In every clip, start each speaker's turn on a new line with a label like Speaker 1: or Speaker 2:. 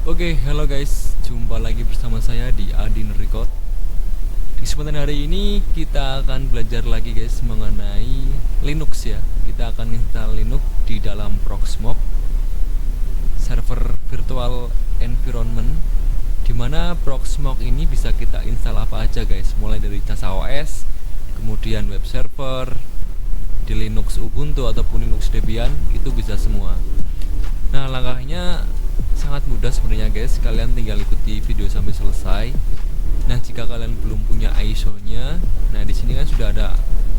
Speaker 1: Oke, halo guys, jumpa lagi bersama saya di Adin Record. Di kesempatan hari ini kita akan belajar lagi guys mengenai Linux ya. Kita akan install Linux di dalam Proxmox server virtual environment, dimana Proxmox ini bisa kita install apa aja guys, mulai dari CasaOS, kemudian web server, di Linux Ubuntu ataupun Linux Debian, itu bisa semua. Nah, langkahnya sangat mudah sebenarnya guys, kalian tinggal ikuti video sampai selesai. Nah, jika kalian belum punya ISO-nya, nah di sini kan sudah ada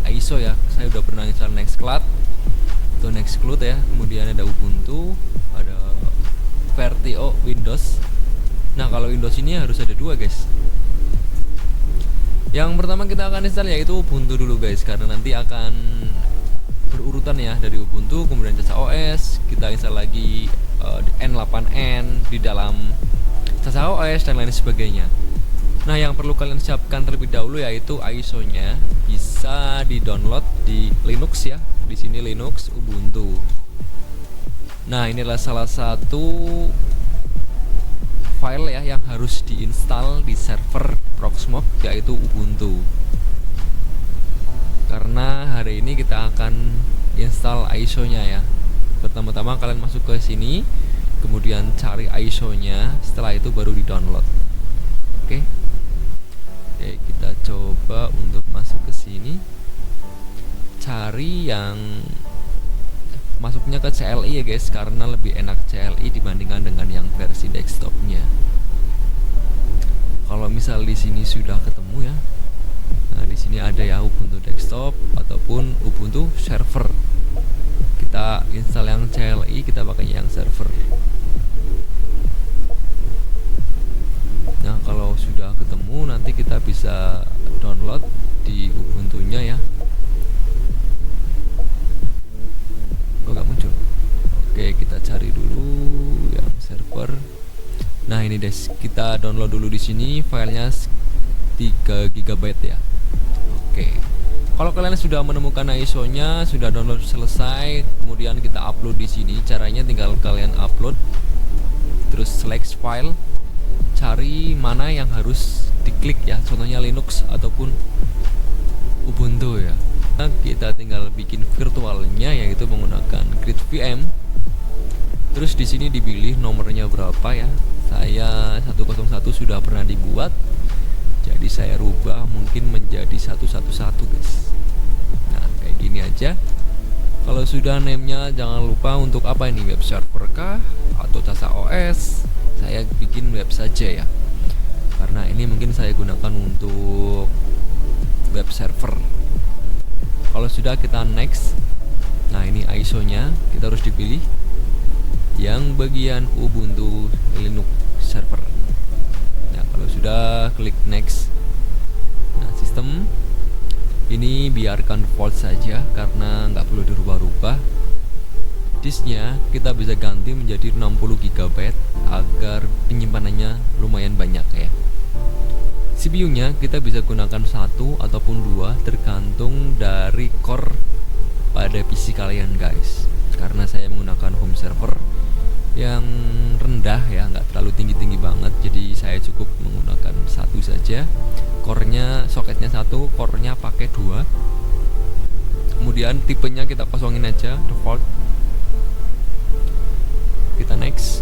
Speaker 1: ISO ya. Saya udah pernah install Nextcloud atau Nextcloud ya. Kemudian ada Ubuntu, ada Vertio Windows. Nah, kalau Windows ini harus ada dua guys. Yang pertama kita akan install yaitu Ubuntu dulu guys, karena nanti akan berurutan ya, dari Ubuntu kemudian CasaOS, kita install lagi N8N di dalam CasaOS dan lain sebagainya. Nah, yang perlu kalian siapkan terlebih dahulu yaitu ISO-nya, bisa di-download di Linux ya. Di sini Linux Ubuntu. Nah, inilah salah satu file ya yang harus diinstal di server Proxmox, yaitu Ubuntu. Karena hari ini kita akan install ISO-nya ya. Pertama-tama kalian masuk ke sini, kemudian cari ISO-nya, setelah itu baru di-download. Oke. Oke, kita coba untuk masuk ke sini. Cari yang masuknya ke CLI ya guys, karena lebih enak CLI dibandingkan dengan yang versi desktopnya. Kalau misal di sini sudah ketemu ya. Nah, di sini ada ya Ubuntu desktop ataupun Ubuntu server. Kita install yang CLI, kita pakai yang server. Nah, kalau sudah ketemu nanti kita bisa download di Ubuntunya ya. Kok nggak muncul? Oke, kita cari dulu yang server. Nah, ini guys, kita download dulu di sini, filenya 3 GB ya. Oke. Kalau kalian sudah menemukan ISO-nya, sudah download selesai, kemudian kita upload di sini. Caranya tinggal kalian upload, terus select file, cari mana yang harus diklik ya. Contohnya Linux ataupun Ubuntu ya. Nah, kita tinggal bikin virtualnya yaitu menggunakan Create VM. Terus di sini dipilih nomornya berapa ya. Saya 101 sudah pernah dibuat. Jadi saya rubah mungkin menjadi 111 guys. Nah, kayak gini aja. Kalau sudah name-nya jangan lupa untuk apa ini, web server kah atau CasaOS. Saya bikin web saja ya, karena ini mungkin saya gunakan untuk web server. Kalau sudah, kita next. Nah, ini ISO-nya kita harus dipilih yang bagian Ubuntu Linux server. Nah, kalau sudah, klik next. Nah, sistem ini biarkan default saja karena nggak perlu dirubah-rubah. Disknya kita bisa ganti menjadi 60 GB agar penyimpanannya lumayan banyak ya. CPU-nya kita bisa gunakan 1 ataupun 2 tergantung dari core pada PC kalian guys. Karena saya menggunakan home server yang rendah ya, nggak terlalu tinggi-tinggi banget, jadi saya cukup menggunakan 1 saja. Core-nya, soketnya 1, core-nya pakai 2. Kemudian tipenya kita kosongin aja, default. Kita next.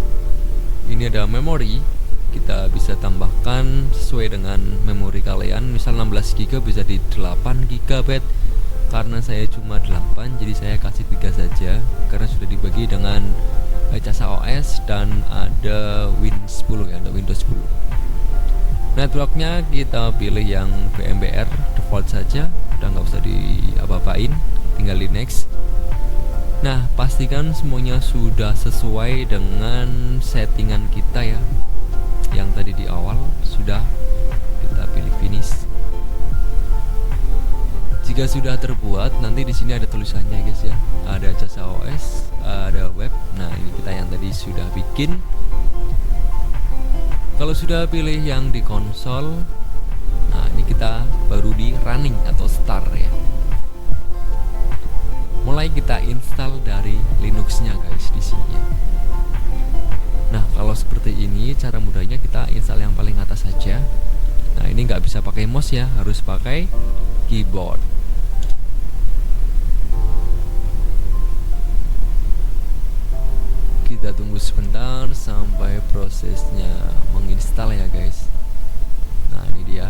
Speaker 1: Ini ada memori, kita bisa tambahkan sesuai dengan memori kalian. Misal 16 GB bisa di 8 GB. Karena saya cuma 8, jadi saya kasih 3 saja karena sudah dibagi dengan CasaOS dan ada Windows 10 ya, ada Windows 10. Networknya kita pilih yang VMBR default saja, udah nggak usah diapa-apain, tinggal di next. Nah, pastikan semuanya sudah sesuai dengan settingan kita ya, yang tadi di awal sudah, kita pilih finish. Jika sudah terbuat, nanti di sini ada tulisannya guys ya, ada CasaOS, ada web. Nah, ini kita yang tadi sudah bikin. Kalau sudah pilih yang di konsol, nah ini kita baru di running atau start ya. Mulai kita install dari Linuxnya guys di sini. Nah, kalau seperti ini cara mudahnya kita install yang paling atas saja. Nah, ini nggak bisa pakai mouse ya, harus pakai keyboard. Kita tunggu sebentar sampai prosesnya menginstal ya guys. Nah, ini dia.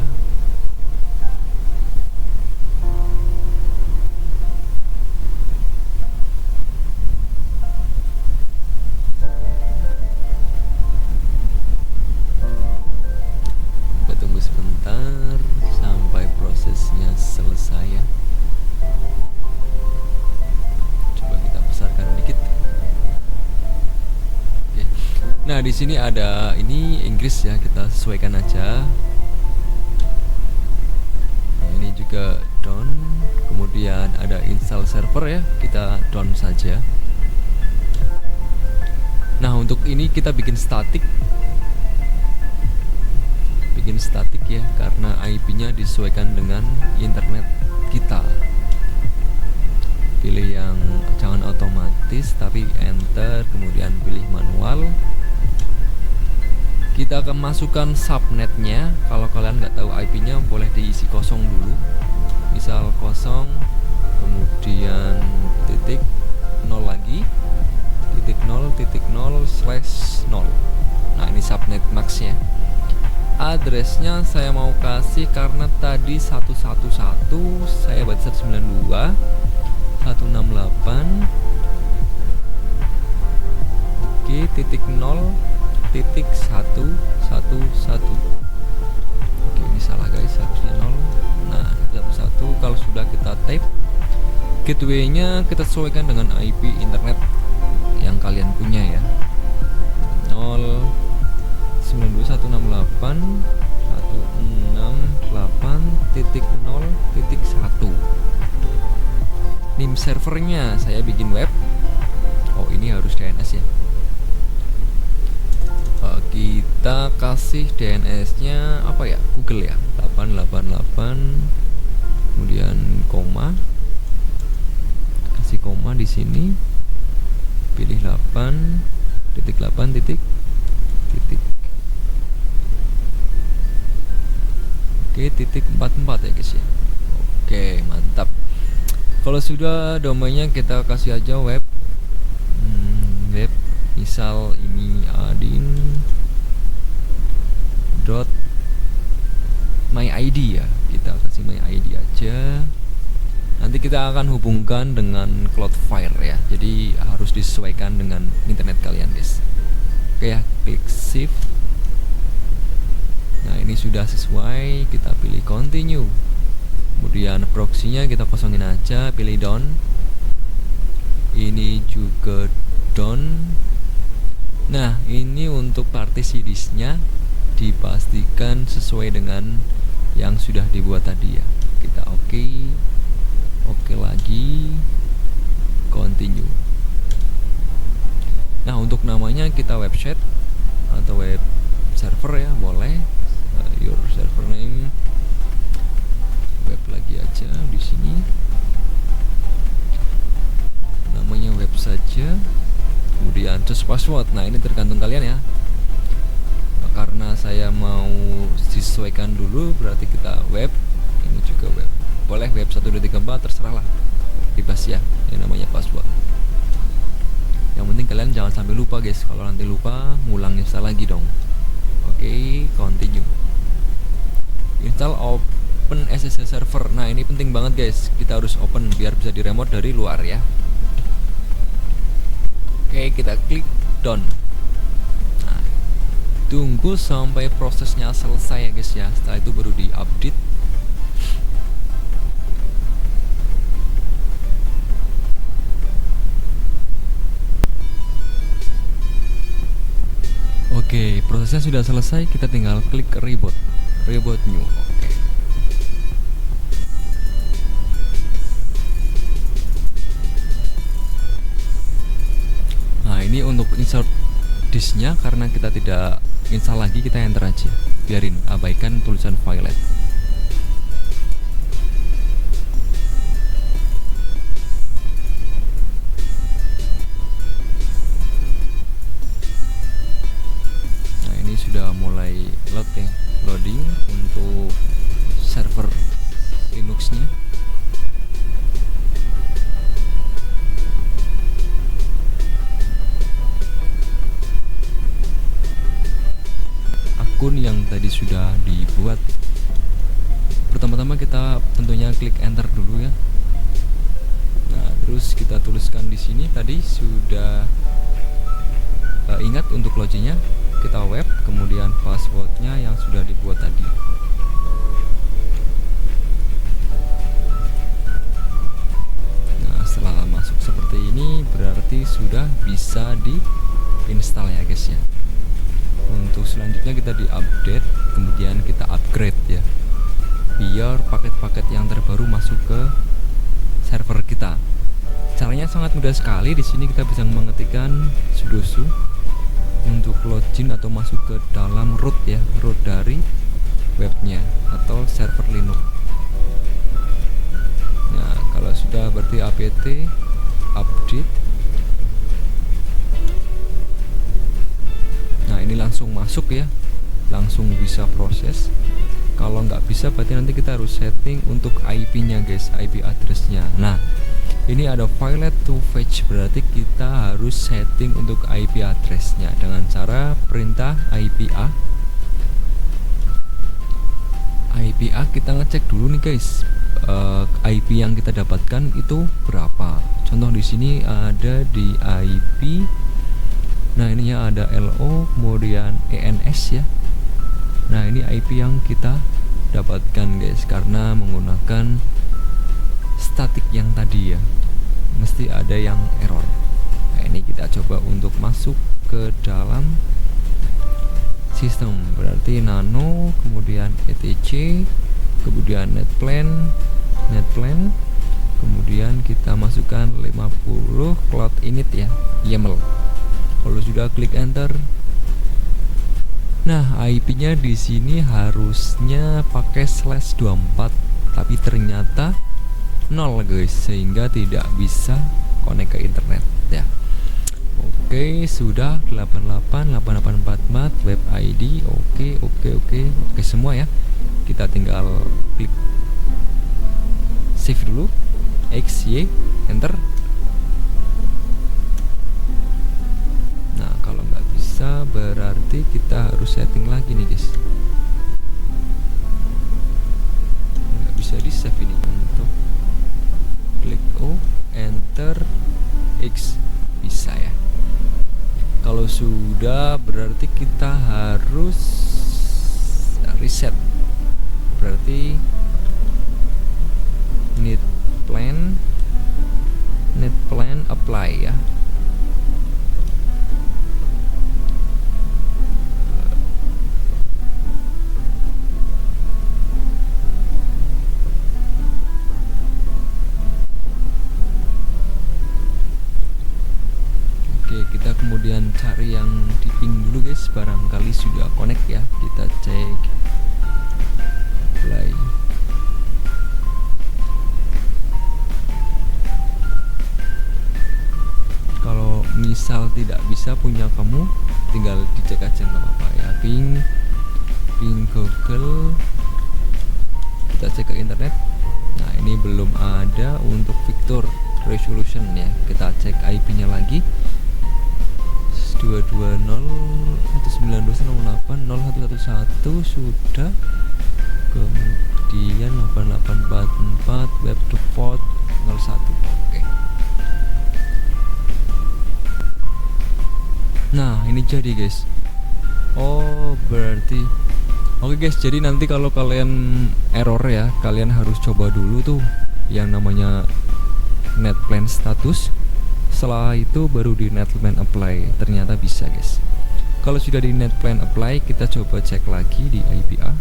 Speaker 1: Kita tunggu sebentar sampai prosesnya selesai ya. Coba kita besarkan dikit. Nah, di sini ada ini Inggris ya, kita sesuaikan aja. Nah, ini juga down. Kemudian ada install server ya, kita down saja. Nah, untuk ini kita bikin static. Bikin static ya, karena IP-nya disesuaikan dengan internet kita. Pilih yang jangan otomatis tapi enter, kemudian pilih manual. Kita akan masukkan subnetnya. Kalau kalian nggak tahu IP-nya boleh diisi kosong dulu. Misal kosong, kemudian titik 0 lagi, titik 0 /0. Nah, ini subnet max ya. Addressnya saya mau kasih karena tadi 111, saya baca 192, 168. Oke, titik 0 titik 111. Oke, ini salah guys, harusnya 0. Nah, 11. Kalau sudah kita type, gateway-nya kita sesuaikan dengan IP internet yang kalian punya ya. 092.168.168.0.1. Name servernya saya bikin web. Oh, ini harus DNS ya. Kita kasih DNS-nya apa ya? Google ya. 888, kemudian koma. Kasih koma di sini. Pilih 8.8 titik. Oke, titik 44 ya guys ya. Oke, mantap. Kalau sudah domainnya kita kasih aja web. Web misal ini adin.myid ya, kita kasih myid aja. Nanti kita akan hubungkan dengan Cloudflare ya, jadi harus disesuaikan dengan internet kalian guys. Oke ya, klik save. Nah, ini sudah sesuai, kita pilih continue. Kemudian proxy-nya kita kosongin aja, pilih down. Ini juga down. Nah, ini untuk partisi disknya dipastikan sesuai dengan yang sudah dibuat tadi ya. Kita oke lagi, continue. Nah, untuk namanya kita website atau web server ya, boleh. Your server name web lagi aja di sini. Namanya web saja. Kemudian choose password. Nah, ini tergantung kalian ya. Karena saya mau disesuaikan dulu, berarti kita web. Ini juga web. Boleh web 1 2 3 4, terserah lah. Bebas ya. Ini namanya password. Yang penting kalian jangan sampai lupa guys. Kalau nanti lupa, ngulang install lagi dong. Oke, continue. Install open SSH server. Nah, ini penting banget guys. Kita harus open biar bisa di remote dari luar ya. Oke, kita klik done. Nah, tunggu sampai prosesnya selesai ya guys ya. Setelah itu baru di update. Oke, prosesnya sudah selesai. Kita tinggal klik reboot new. Oke. Nah, ini untuk insert disknya, karena kita tidak install lagi, kita enter aja. Biarin, abaikan tulisan file. akun yang tadi sudah dibuat. Pertama-tama kita tentunya klik enter dulu ya. Nah, terus kita tuliskan di sini tadi sudah ingat untuk loginnya, kita web, kemudian passwordnya yang sudah dibuat tadi. Nah, setelah masuk seperti ini berarti sudah bisa diinstal ya guys ya. Untuk selanjutnya kita di-update, kemudian kita upgrade ya, biar paket-paket yang terbaru masuk ke server kita. Caranya sangat mudah sekali. Di sini kita bisa mengetikkan sudo su untuk login atau masuk ke dalam root ya, root dari webnya atau server Linux. Nah, kalau sudah berarti apt update. Nah, ini langsung masuk ya, langsung bisa proses. Kalau nggak bisa berarti nanti kita harus setting untuk IP-nya guys, IP address-nya. Nah, ini ada file to fetch, berarti kita harus setting untuk IP address-nya dengan cara perintah IPA. IPA kita ngecek dulu nih guys, IP yang kita dapatkan itu berapa. Contoh di sini ada di IP. Nah, ininya ada LO kemudian ENS ya. Nah, ini IP yang kita dapatkan guys, karena menggunakan statik yang tadi ya, mesti ada yang error. Nah, ini kita coba untuk masuk ke dalam sistem, berarti nano kemudian etc, kemudian netplan, kemudian kita masukkan 50 cloud init ya, YAML. Kalau sudah klik enter. Nah, IP-nya di sini harusnya pakai /24, tapi ternyata 0 guys, sehingga tidak bisa connect ke internet ya. Oke, sudah 888844 web ID. Oke semua ya. Kita tinggal klik save dulu, X Y enter. Nah, kalau nggak bisa berarti kita harus setting lagi nih guys. Nggak bisa di save ini. Untuk klik O, enter, X, bisa ya. Kalau sudah berarti kita harus reset, berarti need plan apply ya. Kita kemudian cari yang di ping dulu guys, barangkali sudah connect ya. Kita cek play. Kalau misal tidak bisa punya kamu, tinggal dicek aja nggak apa-apa ya. Ping Google, kita cek ke internet. Nah, ini belum ada untuk Victor resolution ya. Kita cek IP-nya lagi, 220.192.08.0111 sudah, kemudian 8844 web default 01. Oke. Nah, ini jadi guys. Oh, berarti oke guys, jadi nanti kalau kalian error ya, kalian harus coba dulu tuh yang namanya netplan status. Setelah itu baru di netplan apply, ternyata bisa guys. Kalau sudah di netplan apply, kita coba cek lagi di IPA.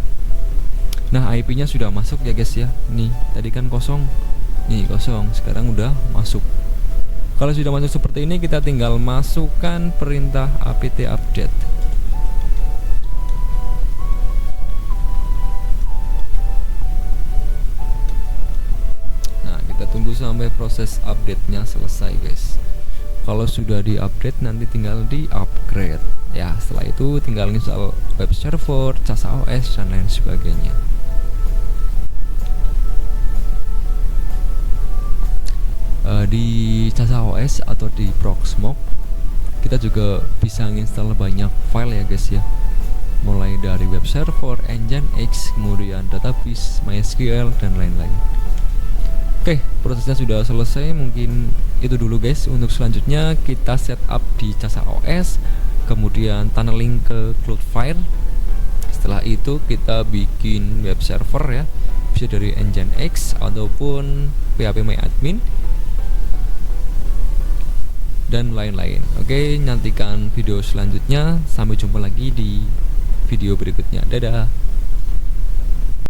Speaker 1: Nah, IP-nya sudah masuk ya guys ya. Nih, tadi kan kosong. Nih, kosong. Sekarang udah masuk. Kalau sudah masuk seperti ini, kita tinggal masukkan perintah apt update. Nah, kita tunggu sampai proses update-nya selesai guys. Kalau sudah di-update, nanti tinggal di-upgrade. Ya, setelah itu tinggal install web server, CASA OS, dan lain sebagainya. Di CASA OS atau di Proxmox, kita juga bisa install banyak file ya guys ya. mulai dari web server, Nginx, kemudian database, MySQL, dan lain-lain. Oke, prosesnya sudah selesai. Mungkin itu dulu guys. Untuk selanjutnya kita setup di Casa OS, kemudian tunneling ke Cloudflare. Setelah itu kita bikin web server ya, bisa dari Nginx ataupun phpMyAdmin dan lain-lain. Oke, nantikan video selanjutnya. Sampai jumpa lagi di video berikutnya. Dadah.